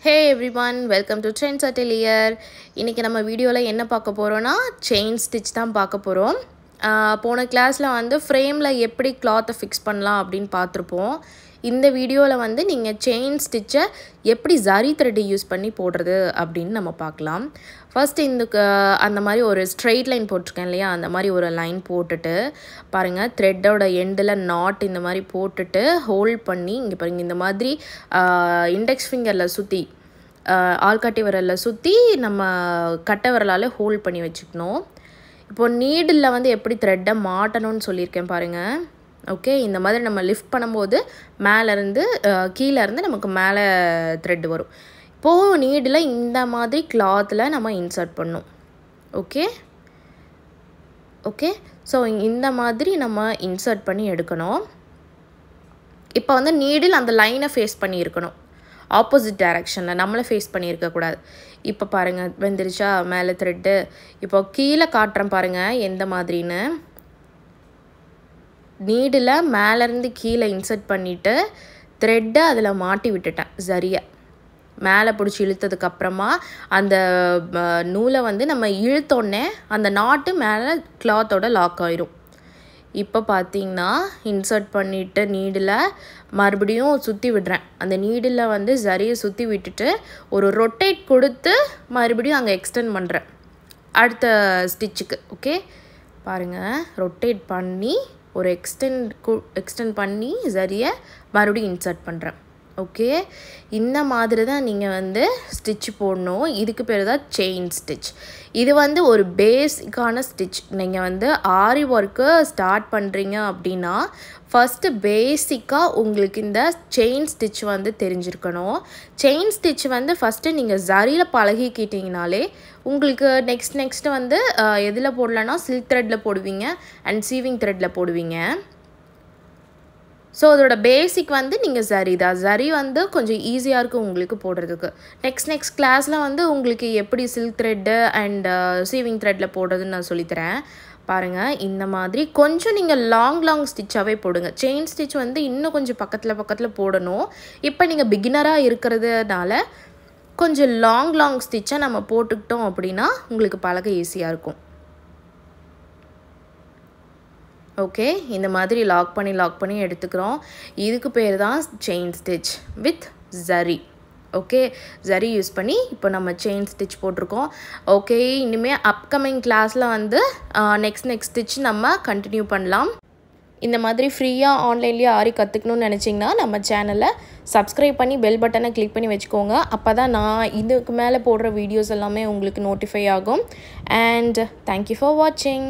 Hey everyone, welcome to Trends Atelier. இன்னைக்கு நம்ம வீடியோல என்ன பார்க்க போறோம்னா chain stitch தான் பார்க்க போறோம். போன கிளாஸ்ல வந்து ஃப்ரேம்ல எப்படி cloth ஃபிக்ஸ் பண்ணலாம் அப்படினு பார்த்திருப்போம். இந்த வீடியோல வந்து நீங்க chain stitch எப்படி zari thread யூஸ் பண்ணி போடுறது அப்படினு நம்ம பார்க்கலாம். First இந்த அந்த மாதிரி ஒரு straight line போட்டுருக்கேன் இல்லையா, அந்த மாதிரி ஒரு லைன் போட்டுட்டு பாருங்க thread ஓட எண்ட்ல knot இந்த மாதிரி போட்டுட்டு ஹோல்ட் பண்ணி இங்க பாருங்க இந்த மாதிரி இண்டெக்ஸ் ஃபிங்கர்ல சுத்தி ஆள்காட்டி விரல்ல சுத்தி நம்ம கட்டை விரலால ஹோல்ட் பண்ணி வச்சுக்கணும். இப்போ நீடில்ல வந்து எப்படி thread மாட்டணும்னு சொல்லிருக்கேன் பாருங்க. ஓகே, இந்த மாதிரி நம்ம லிஃப்ட் பண்ணும்போது மேல இருந்து கீழ இருந்து நமக்கு மேல thread வரும். இப்போ நீடில்ல இந்த மாதிரி clothல நம்ம இன்சர்ட் பண்ணனும். ஓகே சோ இந்த மாதிரி நம்ம இன்சர்ட் பண்ணி எடுக்கணும். இப்போ வந்து நீடில் அந்த லைனை ஃபேஸ் பண்ணி இருக்கணும். ஆப்போசிட் டைரக்ஷன்ல நம்மள ஃபேஸ் பண்ணி இருக்க கூடாது. இப்போ பாருங்க வெந்திருச்சா மேல thread. இப்போ கீழ காட்றேன் பாருங்க எந்த மாதிரின்னு. நீடில மேல இருந்து கீழ இன்சர்ட் பண்ணிட்டு thread அதுல மாட்டி விட்டுட்டேன் சரியா. மேலே பிடிச்சி இழுத்ததுக்கு அப்புறமா அந்த நூலை வந்து நம்ம இழுத்தோடனே அந்த நாட்டு மேலே கிளாத்தோட லாக் ஆயிரும். இப்போ பார்த்தீங்கன்னா இன்சர்ட் பண்ணிவிட்டு நீடில் மறுபடியும் சுற்றி விடுறேன். அந்த நீடில் வந்து சரியை சுற்றி விட்டுட்டு ஒரு ரொட்டேட் கொடுத்து மறுபடியும் அங்கே எக்ஸ்டெண்ட் பண்ணுறேன் அடுத்த ஸ்டிச்சுக்கு. ஓகே பாருங்கள், ரொட்டேட் பண்ணி ஒரு எக்ஸ்டெண்ட் பண்ணி சரியை மறுபடியும் இன்சர்ட் பண்ணுறேன். ஓகே, இந்த மாதிரி தான் நீங்கள் வந்து ஸ்டிச் போடணும். இதுக்கு பேர் தான் செயின் ஸ்டிச். இது வந்து ஒரு பேசிக்கான ஸ்டிச். நீங்கள் வந்து ஆரி ஒர்க்கு ஸ்டார்ட் பண்ணுறீங்க அப்படின்னா ஃபஸ்ட்டு பேசிக்காக உங்களுக்கு இந்த செயின் ஸ்டிச் வந்து தெரிஞ்சிருக்கணும். செயின் ஸ்டிச் வந்து ஃபஸ்ட்டு நீங்கள் சரியில் பழகிக்கிட்டிங்கனாலே உங்களுக்கு நெக்ஸ்ட் வந்து எதில் போடலன்னா சில்க் த்ரெட்டில் போடுவீங்க அண்ட் சீவிங் த்ரெட்டில் போடுவீங்க. ஸோ அதோட பேசிக் வந்து நீங்கள் சரி தான். சரி வந்து கொஞ்சம் ஈஸியாக இருக்கும் உங்களுக்கு போடுறதுக்கு. நெக்ஸ்ட் கிளாஸில் வந்து உங்களுக்கு எப்படி சில்க் த்ரெட்டு அண்ட் சீவிங் த்ரெட்டில் போடுறதுன்னு நான் சொல்லித்தரேன். பாருங்கள் இந்த மாதிரி கொஞ்சம் நீங்கள் லாங் ஸ்டிச்சாகவே போடுங்க. செயின் ஸ்டிச் வந்து இன்னும் கொஞ்சம் பக்கத்தில் போடணும். இப்போ நீங்கள் பிகினராக இருக்கிறதுனால கொஞ்சம் லாங் ஸ்டிச்சாக நம்ம போட்டுக்கிட்டோம் அப்படின்னா உங்களுக்கு பழக ஈஸியாக இருக்கும். ஓகே, இந்த மாதிரி லாக் பண்ணி எடுத்துக்கிறோம். இதுக்கு பேர் தான் chain stitch with zari. Okay, zari use பண்ணி இப்போ நம்ம செயின் ஸ்டிச் போட்டிருக்கோம். ஓகே, இனிமேல் அப்கமிங் கிளாஸில் வந்து நெக்ஸ்ட் ஸ்டிச் நம்ம கண்டினியூ பண்ணலாம். இந்த மாதிரி ஃப்ரீயாக ஆன்லைன்லேயே ஆரி கற்றுக்கணும்னு நினச்சிங்கன்னா நம்ம சேனலை சப்ஸ்கிரைப் பண்ணி பெல் பட்டனை கிளிக் பண்ணி வச்சுக்கோங்க. அப்போ தான் நான் இதுக்கு மேலே போடுற வீடியோஸ் எல்லாமே உங்களுக்கு நோட்டிஃபை ஆகும். அண்ட் தேங்க்யூ ஃபார் வாட்சிங்.